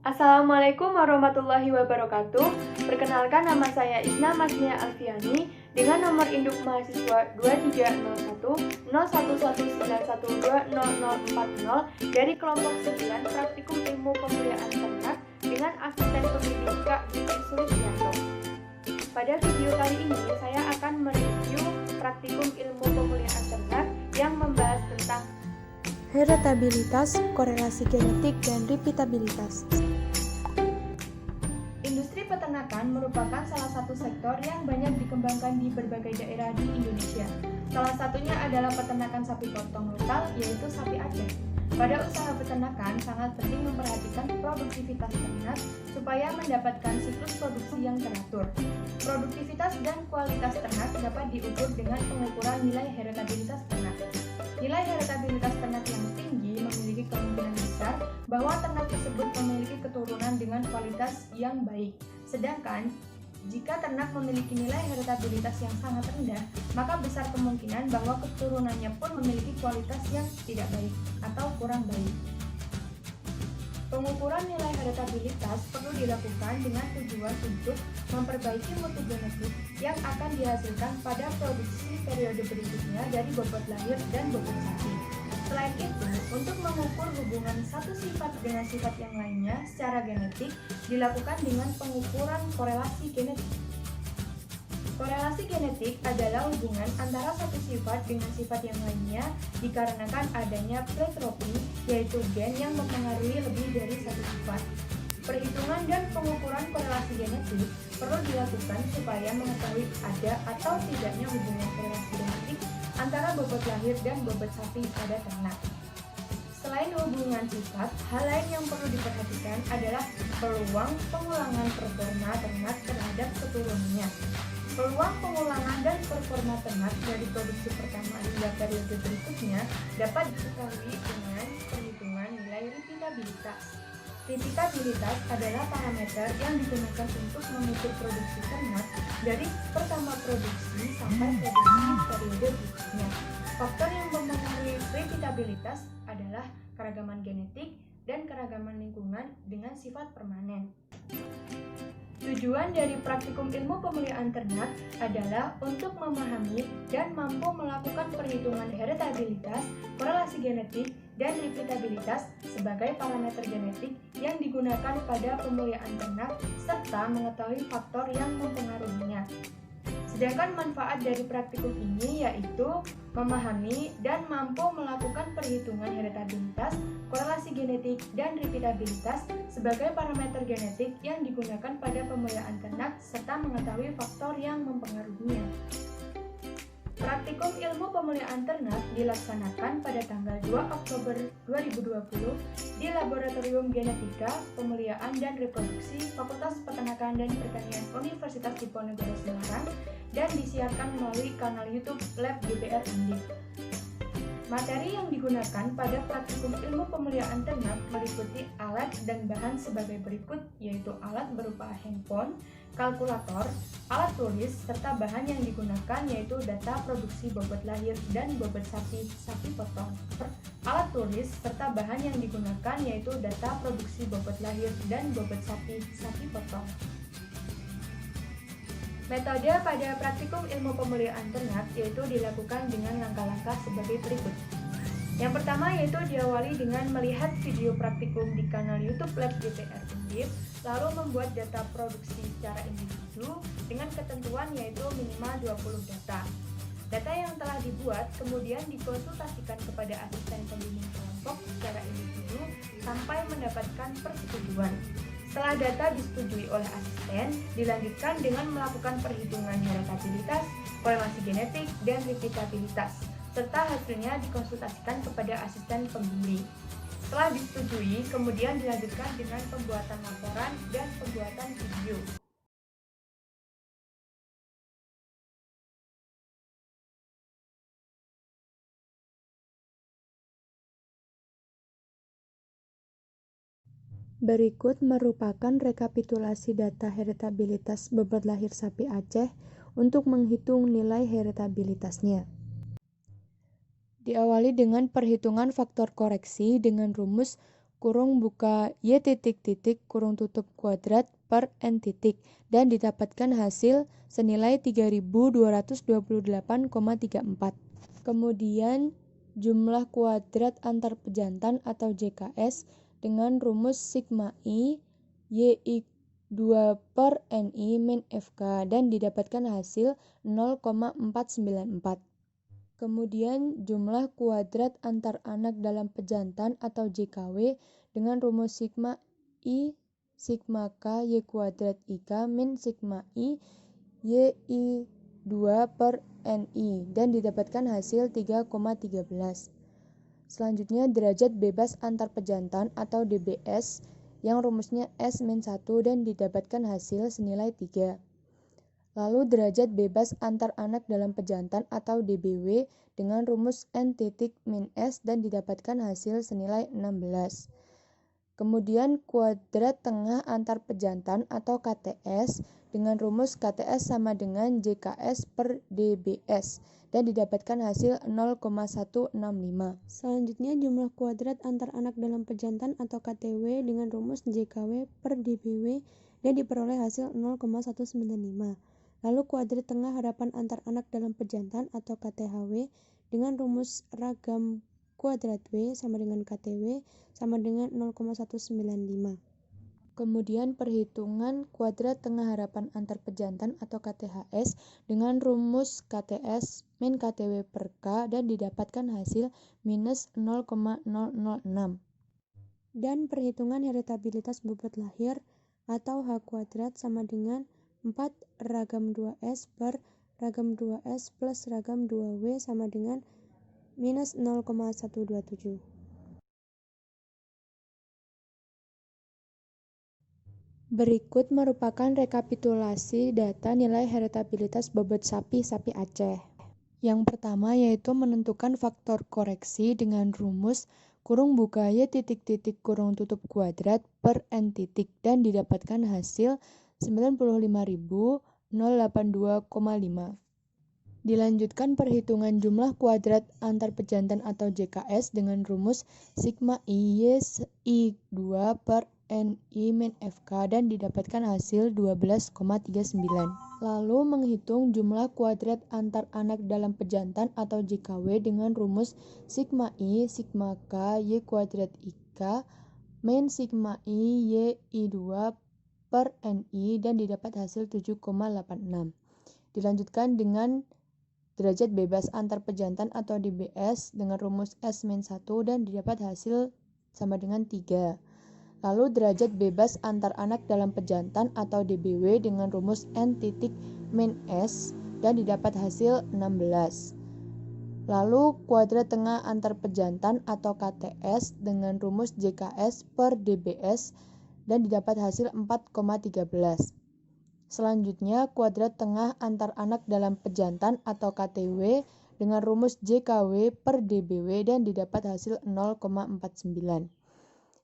Assalamualaikum warahmatullahi wabarakatuh. Perkenalkan, nama saya Isna Masnia Alfiani dengan nomor induk mahasiswa 23011119120040 dari kelompok 9 Praktikum Ilmu Pemuliaan Ternak dengan asisten pembimbing Kak Dwi Sulistianto. Pada video kali ini saya akan mereview Praktikum Ilmu Pemuliaan Ternak yang membahas tentang heritabilitas, korelasi genetik, dan repeatabilitas. Industri peternakan merupakan salah satu sektor yang banyak dikembangkan di berbagai daerah di Indonesia. Salah satunya adalah peternakan sapi potong lokal, yaitu sapi Aceh. Pada usaha peternakan, sangat penting memperhatikan produktivitas ternak supaya mendapatkan siklus produksi yang teratur. Produktivitas dan kualitas ternak dapat diukur dengan pengukuran nilai heritabilitas ternak. Nilai heritabilitas ternak yang tinggi memiliki kemungkinan besar bahwa ternak tersebut memiliki keturunan dengan kualitas yang baik. Sedangkan jika ternak memiliki nilai heritabilitas yang sangat rendah, maka besar kemungkinan bahwa keturunannya pun memiliki kualitas yang tidak baik atau kurang baik. Pengukuran nilai heritabilitas perlu dilakukan dengan tujuan untuk memperbaiki mutu genetik yang akan dihasilkan pada produksi periode berikutnya dari bobot lahir dan bobot sapi. Selain itu, untuk mengukur hubungan satu sifat dengan sifat yang lainnya secara genetik dilakukan dengan pengukuran korelasi genetik. Korelasi genetik adalah hubungan antara satu sifat dengan sifat yang lainnya dikarenakan adanya pleiotropy, yaitu gen yang mempengaruhi lebih dari satu sifat. Perhitungan dan pengukuran korelasi genetik perlu dilakukan supaya mengetahui ada atau tidaknya hubungan korelasi genetik antara bobot lahir dan bobot sapi pada ternak. Selain hubungan sifat, hal lain yang perlu diperhatikan adalah peluang pengulangan performa ternak terhadap keturunannya. Peluang pengulangan dan performa ternak dari produksi pertama hingga periode berikutnya dapat diketahui dengan perhitungan nilai repeatabilitas. Repeatabilitas adalah parameter yang digunakan untuk mengukur produksi ternak dari pertama produksi sampai produksi periode berikutnya. Faktor yang mempengaruhi repeatabilitas adalah keragaman genetik dan keragaman lingkungan dengan sifat permanen. Tujuan dari praktikum ilmu pemuliaan ternak adalah untuk memahami dan mampu melakukan perhitungan heritabilitas, korelasi genetik, dan repeatabilitas sebagai parameter genetik yang digunakan pada pemuliaan ternak serta mengetahui faktor yang mempengaruhinya. Sedangkan manfaat dari praktikum ini yaitu memahami dan mampu melakukan perhitungan heritabilitas, korelasi genetik, dan repeatabilitas sebagai parameter genetik yang digunakan pada pemuliaan ternak serta mengetahui faktor yang mempengaruhinya. Praktikum ilmu pemuliaan ternak dilaksanakan pada tanggal 2 Oktober 2020 di Laboratorium Genetika, Pemuliaan dan Reproduksi Fakultas Peternakan dan Pertanian Universitas Diponegoro Semarang dan disiarkan melalui kanal YouTube Lab GPR Undip. Materi yang digunakan pada praktikum ilmu pemuliaan ternak meliputi alat dan bahan sebagai berikut, yaitu alat berupa handphone, kalkulator, alat tulis, serta bahan yang digunakan yaitu data produksi bobot lahir dan bobot sapi potong. Alat tulis serta bahan yang digunakan yaitu data produksi bobot lahir dan bobot sapi potong. Metode pada praktikum ilmu pemuliaan ternak yaitu dilakukan dengan langkah-langkah sebagai berikut. Yang pertama yaitu diawali dengan melihat video praktikum di kanal YouTube Lab GPR Undip, lalu membuat data produksi secara individu dengan ketentuan yaitu minimal 20 data. Data yang telah dibuat kemudian dikonsultasikan kepada asisten pembimbing kelompok secara individu sampai mendapatkan persetujuan. Setelah data disetujui oleh asisten, dilanjutkan dengan melakukan perhitungan heritabilitas, korelasi genetik, dan repeatabilitas, serta hasilnya dikonsultasikan kepada asisten pembimbing. Setelah disetujui, kemudian dilanjutkan dengan pembuatan laporan dan pembuatan video. Berikut merupakan rekapitulasi data heritabilitas bobot lahir sapi Aceh untuk menghitung nilai heritabilitasnya. Diawali dengan perhitungan faktor koreksi dengan rumus kurung buka Y titik titik kurung tutup kuadrat per N titik dan didapatkan hasil senilai 3228,34. Kemudian jumlah kuadrat antar pejantan atau JKS dengan rumus sigma I YI2 per NI min FK dan didapatkan hasil 0,494. Kemudian jumlah kuadrat antar anak dalam pejantan atau JKW dengan rumus sigma I sigma K Y kuadrat IK min sigma I YI2 per NI dan didapatkan hasil 3,13. Selanjutnya derajat bebas antar pejantan atau DBS yang rumusnya S-1 dan didapatkan hasil senilai 3. Lalu derajat bebas antar anak dalam pejantan atau DBW dengan rumus N titik min S dan didapatkan hasil senilai 16. Kemudian kuadrat tengah antar pejantan atau KTS dengan rumus KTS sama dengan JKS per DBS dan didapatkan hasil 0,165. Selanjutnya jumlah kuadrat antar anak dalam pejantan atau KTW dengan rumus JKW per DBW dan diperoleh hasil 0,195. Lalu kuadrat tengah harapan antar anak dalam pejantan atau KTHW dengan rumus ragam kuadrat W sama dengan KTW sama dengan 0,195. Kemudian perhitungan kuadrat tengah harapan antar pejantan atau KTHS dengan rumus KTS min KTW per K dan didapatkan hasil minus 0,006. Dan perhitungan heritabilitas bobot lahir atau H kuadrat sama dengan 4 ragam 2S per ragam 2S plus ragam 2W sama dengan minus 0,127. Berikut merupakan rekapitulasi data nilai heritabilitas bobot sapi Aceh. Yang pertama yaitu menentukan faktor koreksi dengan rumus kurung buka Y titik titik kurung tutup kuadrat per N titik dan didapatkan hasil 95.082,5. Dilanjutkan perhitungan jumlah kuadrat antar pejantan atau JKS dengan rumus sigma I Y2 per NI min FK dan didapatkan hasil 12,39. Lalu menghitung jumlah kuadrat antar anak dalam pejantan atau JKW dengan rumus sigma I sigma K Y kuadrat IK min sigma I YI2 per NI dan didapat hasil 7,86. Dilanjutkan dengan derajat bebas antar pejantan atau DBS dengan rumus S-1 dan didapat hasil sama dengan 3. Lalu derajat bebas antar anak dalam pejantan atau DBW dengan rumus N titik min S dan didapat hasil 16. Lalu kuadrat tengah antar pejantan atau KTS dengan rumus JKS per DBS dan didapat hasil 4,13. Selanjutnya kuadrat tengah antar anak dalam pejantan atau KTW dengan rumus JKW per DBW dan didapat hasil 0,49.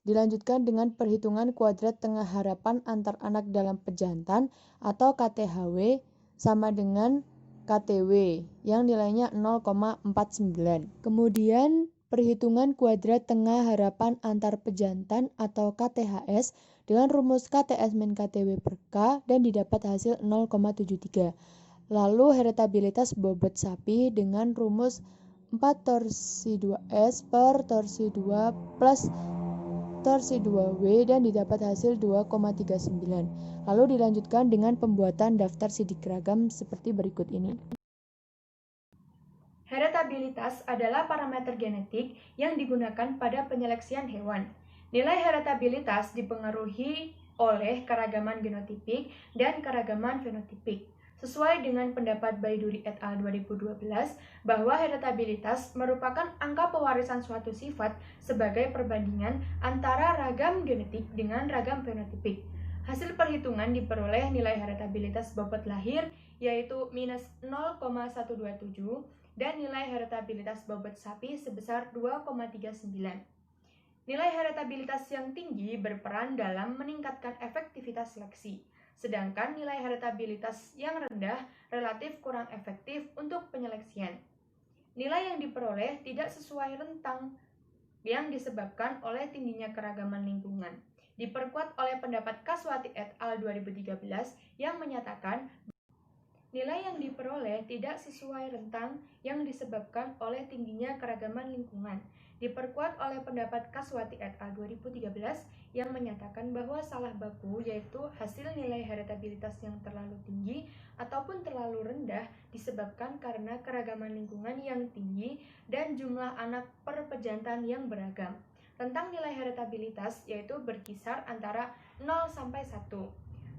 Dilanjutkan dengan perhitungan kuadrat tengah harapan antar anak dalam pejantan atau KTHW sama dengan KTW yang nilainya 0,49. Kemudian perhitungan kuadrat tengah harapan antar pejantan atau KTHS dengan rumus KTS min KTW per K dan didapat hasil 0,73. Lalu heritabilitas bobot sapi dengan rumus 4 torsi 2S per torsi 2 plus torsi 2W dan didapat hasil 2,39. Lalu dilanjutkan dengan pembuatan daftar sidik ragam seperti berikut ini. Heritabilitas adalah parameter genetik yang digunakan pada penyeleksian hewan. Nilai heritabilitas dipengaruhi oleh keragaman genotipik dan keragaman fenotipik. Sesuai dengan pendapat Baiduri et al. 2012 bahwa heritabilitas merupakan angka pewarisan suatu sifat sebagai perbandingan antara ragam genetik dengan ragam fenotipik. Hasil perhitungan diperoleh nilai heritabilitas bobot lahir yaitu minus 0,127 dan nilai heritabilitas bobot sapi sebesar 2,39. Nilai heritabilitas yang tinggi berperan dalam meningkatkan efektivitas seleksi, sedangkan nilai heritabilitas yang rendah relatif kurang efektif untuk penyeleksian. Nilai yang diperoleh tidak sesuai rentang yang disebabkan oleh tingginya keragaman lingkungan. Diperkuat oleh pendapat Kaswati et al. 2013 yang menyatakan nilai yang diperoleh tidak sesuai rentang yang disebabkan oleh tingginya keragaman lingkungan. Diperkuat oleh pendapat Kaswati et al. 2013 yang menyatakan bahwa salah baku yaitu hasil nilai heritabilitas yang terlalu tinggi ataupun terlalu rendah disebabkan karena keragaman lingkungan yang tinggi dan jumlah anak per pejantan yang beragam. Rentang nilai heritabilitas yaitu berkisar antara 0 sampai 1.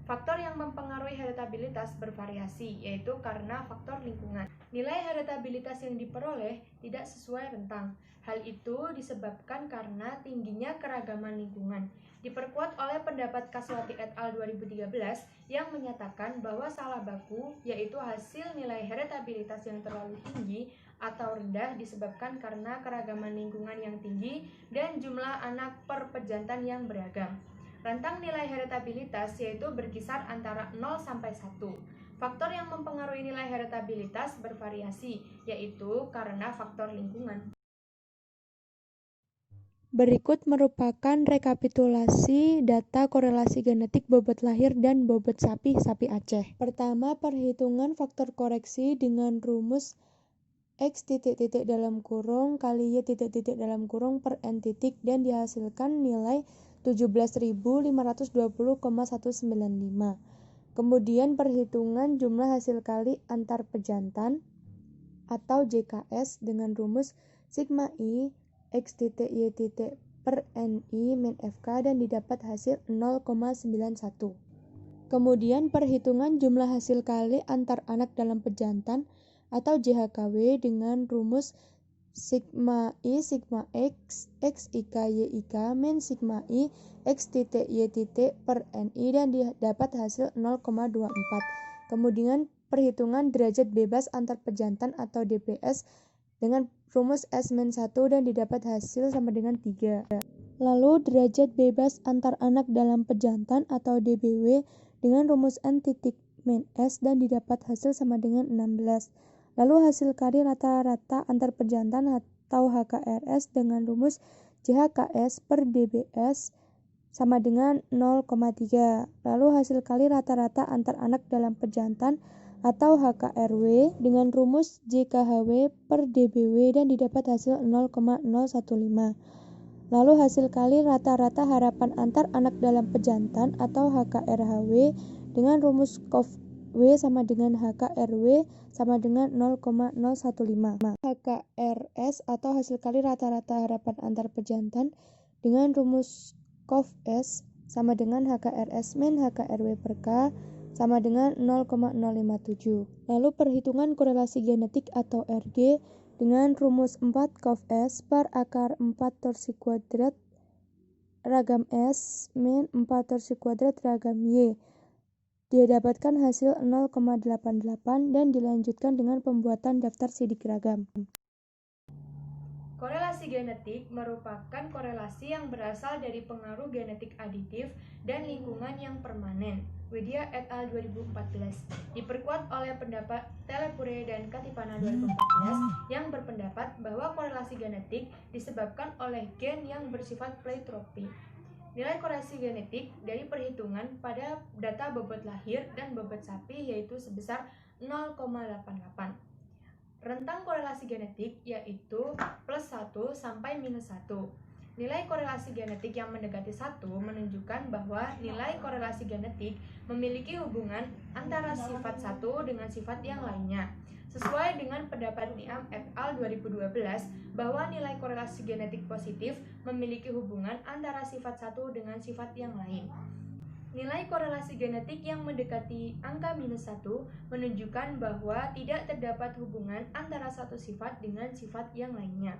Faktor yang mempengaruhi heritabilitas bervariasi, yaitu karena faktor lingkungan. Nilai heritabilitas yang diperoleh tidak sesuai rentang. Hal itu disebabkan karena tingginya keragaman lingkungan. Diperkuat oleh pendapat Kaswati et al. 2013 yang menyatakan bahwa salah baku, yaitu hasil nilai heritabilitas yang terlalu tinggi atau rendah disebabkan karena keragaman lingkungan yang tinggi dan jumlah anak per pejantan yang beragam. Rentang nilai heritabilitas yaitu berkisar antara 0 sampai 1. Faktor yang mempengaruhi nilai heritabilitas bervariasi, yaitu karena faktor lingkungan. Berikut merupakan rekapitulasi data korelasi genetik bobot lahir dan bobot sapi Aceh. Pertama, perhitungan faktor koreksi dengan rumus X dalam kurung kali Y dalam kurung per N dan dihasilkan nilai 17.520,195. Kemudian perhitungan jumlah hasil kali antar pejantan atau JKS dengan rumus sigma I X Y per NI min FK dan didapat hasil 0,91. Kemudian perhitungan jumlah hasil kali antar anak dalam pejantan atau JHKW dengan rumus sigma I sigma X X IK Y IK min sigma I X Y per NI dan didapat hasil 0,24. Kemudian perhitungan derajat bebas antar pejantan atau DBS dengan rumus S-1 dan didapat hasil sama dengan 3. Lalu derajat bebas antar anak dalam pejantan atau DBW dengan rumus N-S dan didapat hasil sama dengan 16. Lalu hasil kali rata-rata antar pejantan atau HKRS dengan rumus JHKS per DBS sama dengan 0,3. Lalu hasil kali rata-rata antar anak dalam pejantan atau HKRW dengan rumus JKHW per DBW dan didapat hasil 0,015. Lalu hasil kali rata-rata harapan antar anak dalam pejantan atau HKRHW dengan rumus KOV-W sama dengan HKRW sama dengan 0,015. HKRS atau hasil kali rata-rata harapan antar pejantan dengan rumus KOV-S sama dengan HKRS min HKRW per K sama dengan 0,057. Lalu perhitungan korelasi genetik atau RG dengan rumus 4 KOV-S per akar 4 torsi kuadrat ragam S min 4 torsi kuadrat ragam Y. Dia dapatkan hasil 0,88 dan dilanjutkan dengan pembuatan daftar sidik ragam. Korelasi genetik merupakan korelasi yang berasal dari pengaruh genetik aditif dan lingkungan yang permanen. Widya et al. 2014 diperkuat oleh pendapat Telepure dan Katipana 2014 yang berpendapat bahwa korelasi genetik disebabkan oleh gen yang bersifat pleiotropik. Nilai korelasi genetik dari perhitungan pada data bobot lahir dan bobot sapi yaitu sebesar 0,88. Rentang korelasi genetik yaitu plus 1 sampai minus 1. Nilai korelasi genetik yang mendekati 1 menunjukkan bahwa nilai korelasi genetik memiliki hubungan antara sifat satu dengan sifat yang lainnya. Sesuai dengan pendapat Niam et al. 2012 bahwa nilai korelasi genetik positif memiliki hubungan antara sifat satu dengan sifat yang lain. Nilai korelasi genetik yang mendekati angka minus 1 menunjukkan bahwa tidak terdapat hubungan antara satu sifat dengan sifat yang lainnya.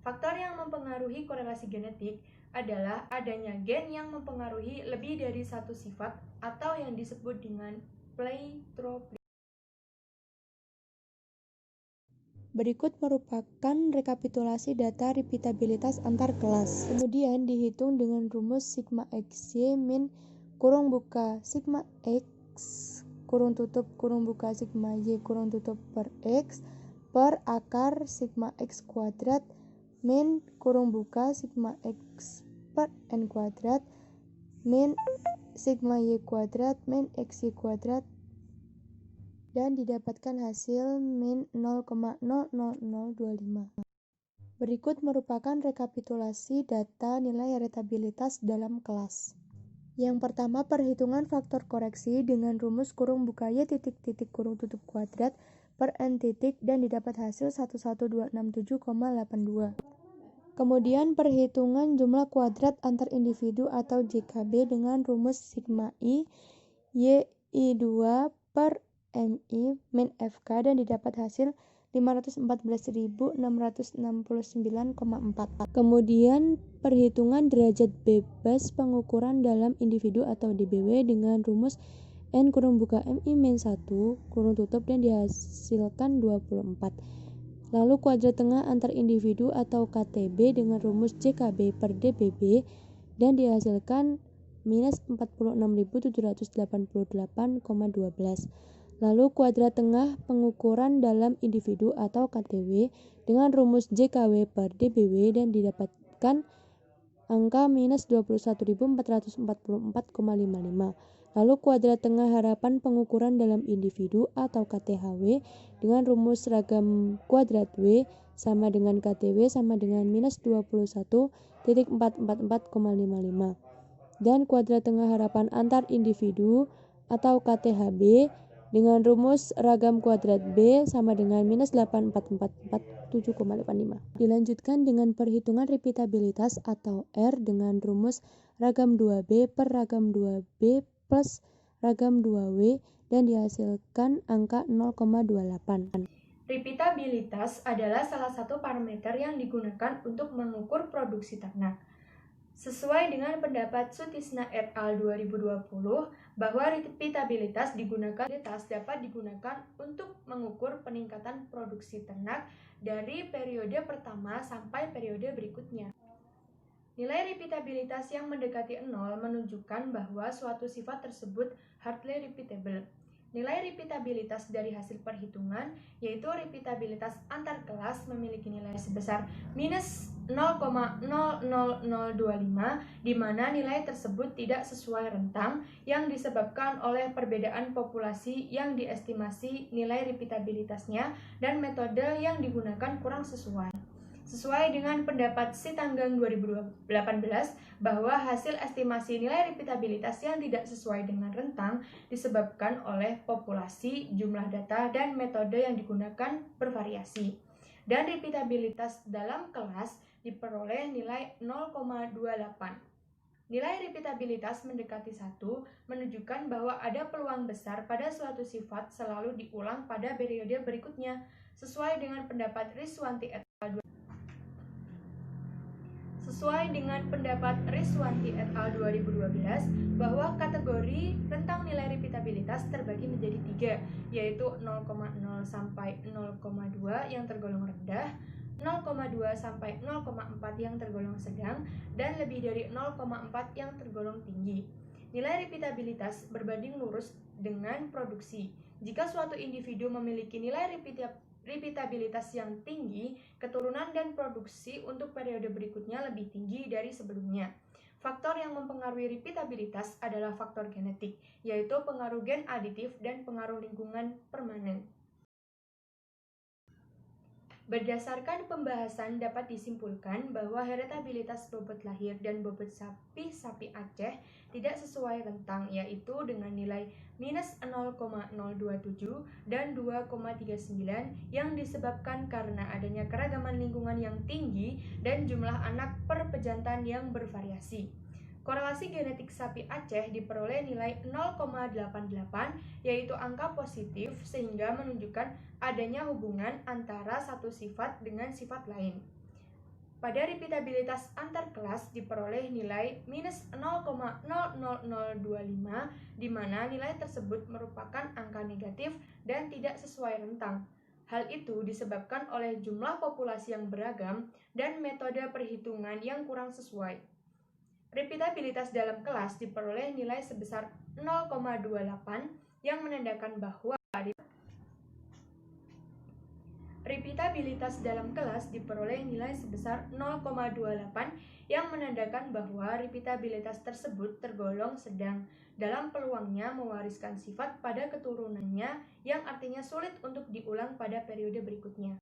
Faktor yang mempengaruhi korelasi genetik adalah adanya gen yang mempengaruhi lebih dari satu sifat atau yang disebut dengan pleiotropik. Berikut merupakan rekapitulasi data repeatabilitas antar kelas. Kemudian dihitung dengan rumus sigma XY min kurung buka sigma X kurung tutup kurung buka sigma Y kurung tutup per X per akar sigma X kuadrat min kurung buka sigma x per n kuadrat min sigma y kuadrat min xy kuadrat dan didapatkan hasil min 0,00025. Berikut merupakan rekapitulasi data nilai heritabilitas dalam kelas. Yang pertama, perhitungan faktor koreksi dengan rumus kurung buka y titik kurung tutup kuadrat per n titik dan didapat hasil 11267,82. Kemudian perhitungan jumlah kuadrat antar individu atau JKB dengan rumus sigma i y i2 per mi min fk dan didapat hasil 514.669,4. Kemudian perhitungan derajat bebas pengukuran dalam individu atau DBW dengan rumus n kurung buka mi min 1 kurung tutup dan dihasilkan 24. Lalu kuadrat tengah antar individu atau KTB dengan rumus JKB per DBB dan dihasilkan minus 46.788,12. Lalu kuadrat tengah pengukuran dalam individu atau KTW dengan rumus JKW per DBW dan didapatkan angka minus 21.444,55. Lalu kuadrat tengah harapan pengukuran dalam individu atau KTHW dengan rumus ragam kuadrat W sama dengan KTW sama dengan minus 21.444,55. Dan kuadrat tengah harapan antar individu atau KTHB dengan rumus ragam kuadrat B sama dengan minus 84447,85. Dilanjutkan dengan perhitungan repeatabilitas atau R dengan rumus ragam 2B per ragam 2B plus ragam 2W dan dihasilkan angka 0,28. Repeatabilitas adalah salah satu parameter yang digunakan untuk mengukur produksi ternak. Sesuai dengan pendapat Sutisna et al. 2020, bahwa repeatabilitas dapat digunakan untuk mengukur peningkatan produksi ternak dari periode pertama sampai periode berikutnya. Nilai repeatabilitas yang mendekati 0 menunjukkan bahwa suatu sifat tersebut hardly repeatable. Nilai repeatabilitas dari hasil perhitungan, yaitu repeatabilitas antar kelas, memiliki nilai sebesar minus 0,00025, di mana nilai tersebut tidak sesuai rentang yang disebabkan oleh perbedaan populasi yang diestimasi nilai repeatabilitasnya dan metode yang digunakan kurang sesuai. Sesuai dengan pendapat Sitanggang 2018 bahwa hasil estimasi nilai repeatabilitas yang tidak sesuai dengan rentang disebabkan oleh populasi, jumlah data, dan metode yang digunakan bervariasi. Dan repeatabilitas dalam kelas diperoleh nilai 0,28. Nilai repeatabilitas mendekati 1 menunjukkan bahwa ada peluang besar pada suatu sifat selalu diulang pada periode berikutnya, sesuai dengan pendapat Riswanti et al. Sesuai dengan pendapat Riswanti et al. 2012, bahwa kategori rentang nilai repeatabilitas terbagi menjadi 3, yaitu 0,0 sampai 0,2 yang tergolong rendah, 0,2 sampai 0,4 yang tergolong sedang, dan lebih dari 0,4 yang tergolong tinggi. Nilai repeatabilitas berbanding lurus dengan produksi. Jika suatu individu memiliki nilai repeatabilitas yang tinggi, keturunan dan produksi untuk periode berikutnya lebih tinggi dari sebelumnya. Faktor yang mempengaruhi repeatabilitas adalah faktor genetik, yaitu pengaruh gen aditif dan pengaruh lingkungan permanen. Berdasarkan pembahasan dapat disimpulkan bahwa heritabilitas bobot lahir dan bobot sapi-sapi Aceh tidak sesuai rentang, yaitu dengan nilai minus 0,027 dan 2,39 yang disebabkan karena adanya keragaman lingkungan yang tinggi dan jumlah anak per pejantan yang bervariasi. Korelasi genetik sapi Aceh diperoleh nilai 0,88, yaitu angka positif sehingga menunjukkan adanya hubungan antara satu sifat dengan sifat lain. Pada repeatabilitas antar kelas diperoleh nilai minus 0,00025, di mana nilai tersebut merupakan angka negatif dan tidak sesuai rentang. Hal itu disebabkan oleh jumlah populasi yang beragam dan metode perhitungan yang kurang sesuai. Repeatabilitas dalam kelas diperoleh nilai sebesar 0,28 yang menandakan bahwa Repeatabilitas dalam kelas diperoleh nilai sebesar 0,28 yang menandakan bahwa repeatabilitas tersebut tergolong sedang dalam peluangnya mewariskan sifat pada keturunannya yang artinya sulit untuk diulang pada periode berikutnya.